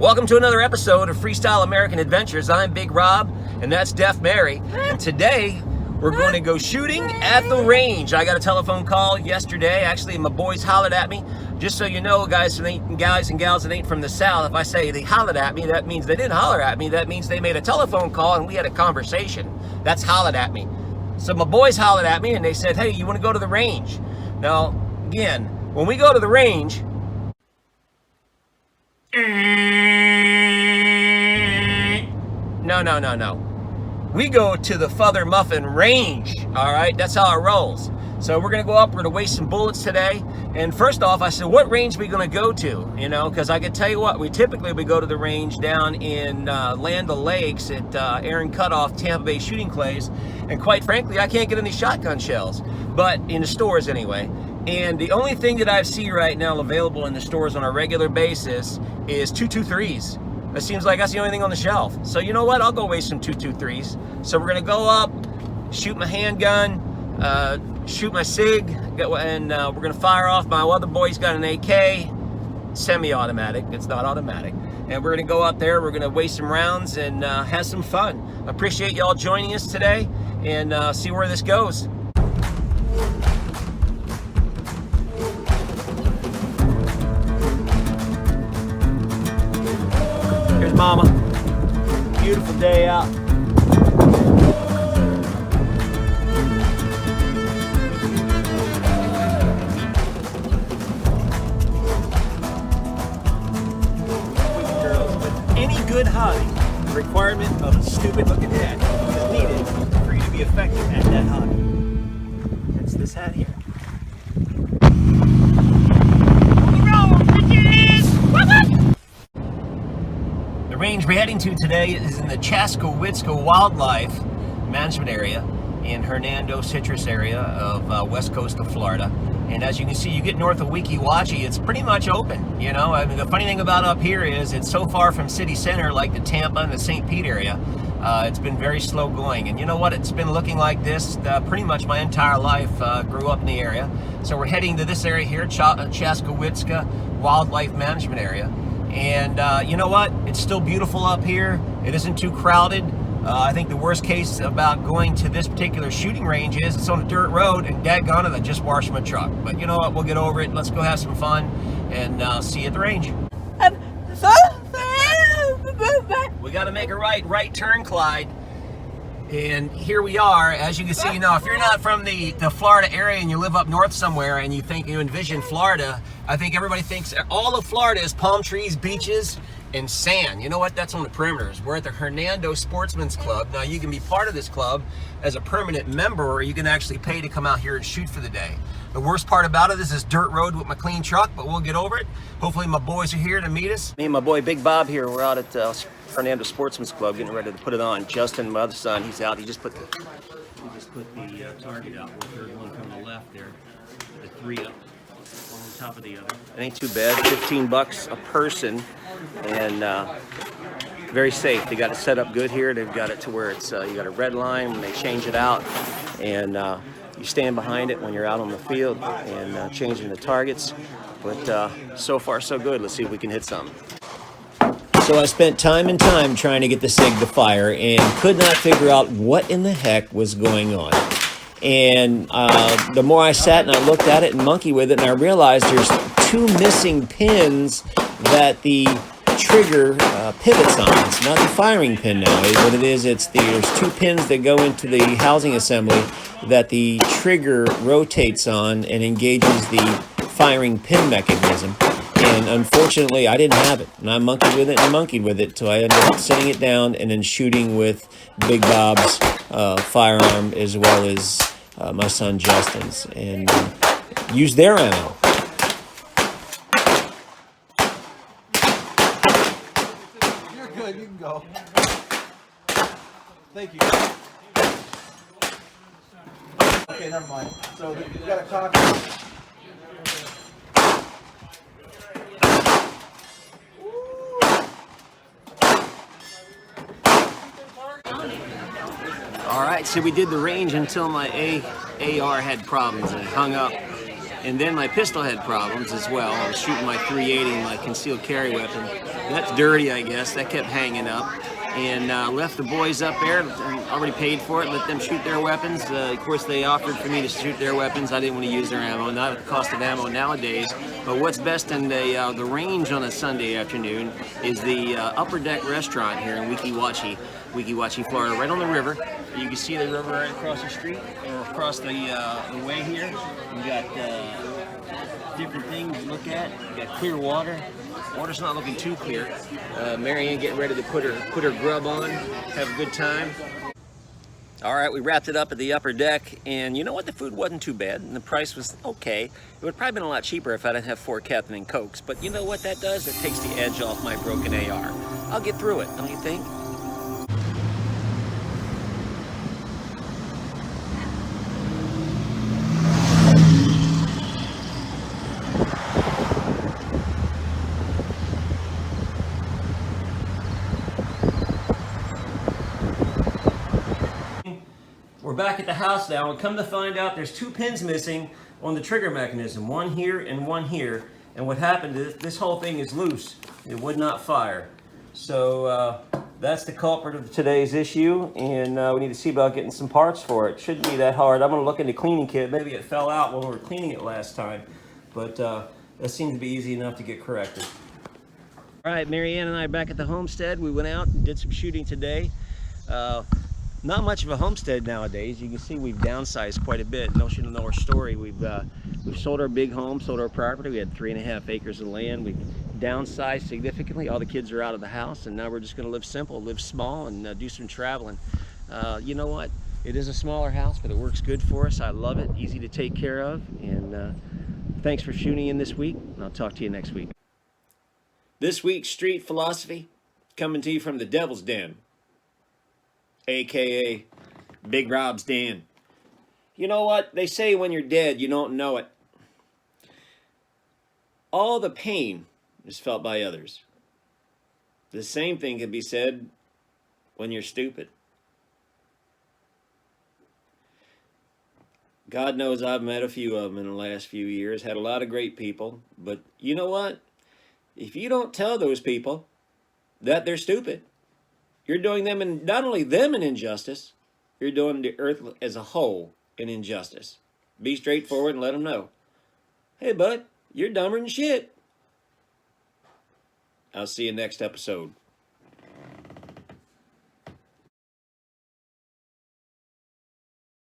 Welcome to another episode of Freestyle American Adventures. I'm Big Rob, and that's Deaf Mary. And today, we're going to go shooting at the range. I got a telephone call yesterday. Actually, my boys hollered at me. Just so you know, guys and gals that ain't from the South, if I say they hollered at me, that means they didn't holler at me. That means they made a telephone call and we had a conversation. That's hollered at me. So my boys hollered at me and they said, hey, you want to go to the range? Now, again, when we go to the range, no. We go to the Feather Muffin Range, all right? That's how it rolls. So we're gonna go up, we're gonna waste some bullets today. And first off, I said, what range are we gonna go to? You know, because I can tell you what, we go to the range down in Land O'Lakes at Aaron Cutoff, Tampa Bay Shooting Clays. And quite frankly, I can't get any shotgun shells, but in the stores anyway. And the only thing that I see right now available in the stores on a regular basis is 223s. It seems like that's the only thing on the shelf. So you know what? I'll go waste some 223s. So we're gonna go up, shoot my handgun, shoot my SIG, and we're gonna fire off. My other boy's got an AK, semi-automatic. It's not automatic. And we're gonna go up there. We're gonna waste some rounds and have some fun. Appreciate y'all joining us today, and see where this goes. Here's Mama. Beautiful day out. Girls, with any good hobby, the requirement of a stupid looking hat is needed for you to be effective at that hobby. It's this hat here. The range we're heading to today is in the Chascowitska Wildlife Management Area in Hernando Citrus area of west coast of Florida. And as you can see, you get north of Weeki Wachee, it's pretty much open. You know, I mean, the funny thing about up here is it's so far from city center, like the Tampa and the St. Pete area. It's been very slow going. And you know what? It's been looking like this pretty much my entire life. Grew up in the area. So we're heading to this area here, Chascowitska Wildlife Management Area. And you know what? It's still beautiful up here. It isn't too crowded. I think the worst case about going to this particular shooting range is it's on a dirt road and daggone it, I just washed my truck. But you know what? We'll get over it. Let's go have some fun and see you at the range. We got to make a right turn, Clyde. And here we are. As you can see, you know, if you're not from the Florida area and you live up north somewhere and you envision Florida, I think everybody thinks all of Florida is palm trees, beaches, and sand. You know what? That's on the perimeters. We're at the Hernando Sportsman's Club. Now, you can be part of this club as a permanent member, or you can actually pay to come out here and shoot for the day. The worst part about it is this dirt road with my clean truck, but we'll get over it. Hopefully my boys are here to meet us. Me and my boy Big Bob here, we're out at Hernando Sportsman's Club getting ready to put it on. Justin, my other son, he's out. He just put the target out. The third one from the left there. The three up on top of the other. It ain't too bad. $15 a person, and very safe. They got it set up good here. They've got it to where it's you got a red line when they change it out, and you stand behind it when you're out on the field and changing the targets. But so far so good. Let's see if we can hit something. So I spent time and time trying to get the SIG to fire and could not figure out what in the heck was going on. And the more I sat and I looked at it and monkeyed with it, and I realized there's two missing pins that the trigger pivots on. It's not the firing pin now. What it is, there's two pins that go into the housing assembly that the trigger rotates on and engages the firing pin mechanism. And unfortunately, I didn't have it. And I monkeyed with it till I ended up setting it down and then shooting with Big Bob's firearm as well as my son Justin's, and used their ammo. You're good. You can go. Thank you. Okay, never mind. So you got a cock. All right, so we did the range until my AR had problems and it hung up. And then my pistol had problems as well. I was shooting my .380, my concealed carry weapon. That's dirty, I guess. That kept hanging up. And left the boys up there, already paid for it, let them shoot their weapons. Of course, they offered for me to shoot their weapons. I didn't want to use their ammo, not at the cost of ammo nowadays. But what's best in the range on a Sunday afternoon is the Upper Deck restaurant here in Weeki Wachee, Florida, right on the river. You can see the river right across the street, or across the way here. You got different things to look at. You got clear water. Water's not looking too clear. Marianne getting ready to put her grub on, have a good time. All right, we wrapped it up at the Upper Deck, and you know what? The food wasn't too bad, and the price was okay. It would probably been a lot cheaper if I didn't have 4 Captain and Cokes, but you know what that does? It takes the edge off my broken AR. I'll get through it, don't you think? We're back at the house now, and come to find out there's 2 pins missing on the trigger mechanism, one here and one here. And what happened is this whole thing is loose. It would not fire. So that's the culprit of today's issue, and we need to see about getting some parts for it. Shouldn't be that hard. I'm going to look into cleaning kit. Maybe it fell out when we were cleaning it last time, but that seems to be easy enough to get corrected. All right, Marianne and I are back at the homestead. We went out and did some shooting today. Not much of a homestead nowadays. You can see we've downsized quite a bit. Don't you know our story? We've sold our big home, sold our property. We had 3.5 acres of land. We've downsized significantly. All the kids are out of the house, and now we're just going to live simple, live small, and do some traveling. You know what? It is a smaller house, but it works good for us. I love it. Easy to take care of. And thanks for tuning in this week, and I'll talk to you next week. This week's Street Philosophy coming to you from the Devil's Den, AKA Big Rob's Den. You know what? They say when you're dead, you don't know it. All the pain is felt by others. The same thing can be said when you're stupid. God knows I've met a few of them in the last few years, had a lot of great people, but you know what? If you don't tell those people that they're stupid, you're doing them, and not only them an injustice, you're doing the earth as a whole an injustice. Be straightforward and let them know. Hey, bud, you're dumber than shit. I'll see you next episode.